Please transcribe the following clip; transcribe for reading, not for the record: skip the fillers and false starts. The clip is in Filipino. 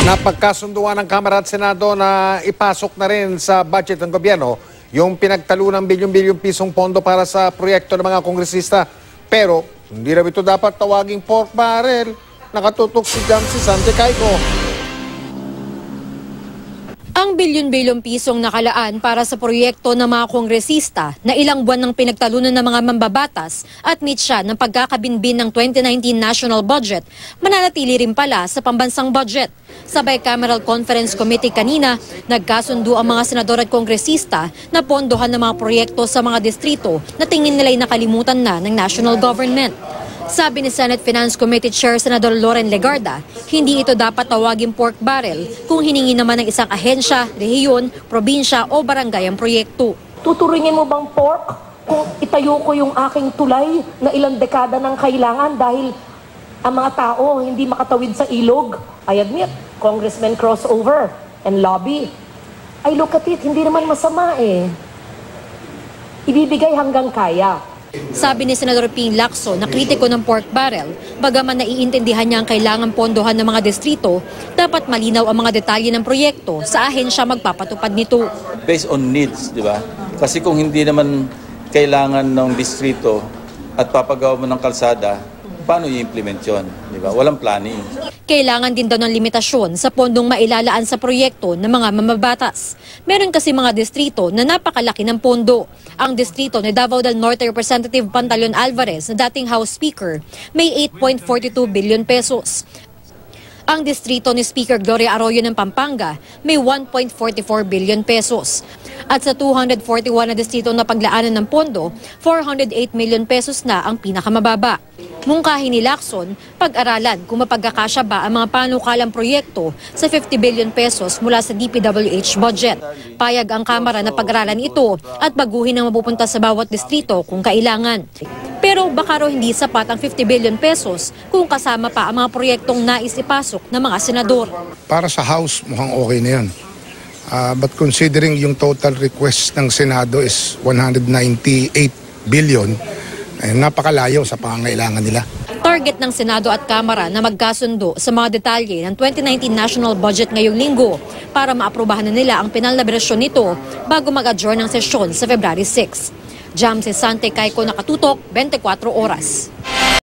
Napagkasunduan ng Kamara at Senado na ipasok na rin sa budget ng gobyerno yung pinagtalunang bilyon-bilyong pisong pondo para sa proyekto ng mga kongresista. Pero hindi raw ito dapat tawaging pork barrel. Nakatutok si Jamsi Sante Cayco. Ang bilyon-bilyong pisong nakalaan para sa proyekto ng mga kongresista na ilang buwan ng pinagtalunan ng mga mambabatas at meet siya ng pagkakabinbin ng 2019 national budget, mananatili rin pala sa pambansang budget. Sa Bicameral Conference Committee kanina, nagkasundo ang mga senador at kongresista na pondohan ng mga proyekto sa mga distrito na tingin nila'y nakalimutan na ng national government. Sabi ni Senate Finance Committee Chair Senador Loren Legarda, hindi ito dapat tawaging pork barrel kung hiningi naman ng isang ahensya, rehiyon, probinsya o barangay ang proyekto. Tuturingin mo bang pork kung itayo ko yung aking tulay na ilang dekada ng kailangan dahil ang mga tao hindi makatawid sa ilog? I admit, congressmen crossover and lobby. I look at it, hindi naman masama eh. Ibibigay hanggang kaya. Sabi ni Senador Ping Lacson na kritiko ng pork barrel, bagaman naiintindihan niya ang kailangan pondohan ng mga distrito, dapat malinaw ang mga detalye ng proyekto sa ahensya magpapatupad nito. Based on needs, di ba? Kasi kung hindi naman kailangan ng distrito at papagawa mo ng kalsada, paano i-implement yun? Di ba? Walang planning. Kailangan din daw ng limitasyon sa pondong mailalaan sa proyekto ng mga mamabatas. Meron kasi mga distrito na napakalaki ng pondo. Ang distrito ni Davao del Norte Representative Pantaleon Alvarez na dating House Speaker may 8.42 billion pesos. Ang distrito ni Speaker Gloria Arroyo ng Pampanga may 1.44 billion pesos. At sa 241 na distrito na paglaanan ng pondo, 408 million pesos na ang pinakamababa. Mungkahi ni Lacson, pag-aralan kung mapagkakasya ba ang mga panukalang proyekto sa 50 billion pesos mula sa DPWH budget. Payag ang Kamara na pag-aralan ito at baguhin ang mapupunta sa bawat distrito kung kailangan. Pero baka raw hindi sapat ang 50 billion pesos kung kasama pa ang mga proyektong nais ipasok ng mga senador. Para sa House, mukhang okay na yan. But considering yung total request ng Senado is 198 billion, napakalayo sa pangangailangan nila. Target ng Senado at Kamara na magkasundo sa mga detalye ng 2019 national budget ngayong linggo para maaprubahan na nila ang pinal na bersyon nito bago mag-adjourn ng sesyon sa February 6. Jamsi Sante Cayco, nakatutok, 24 oras.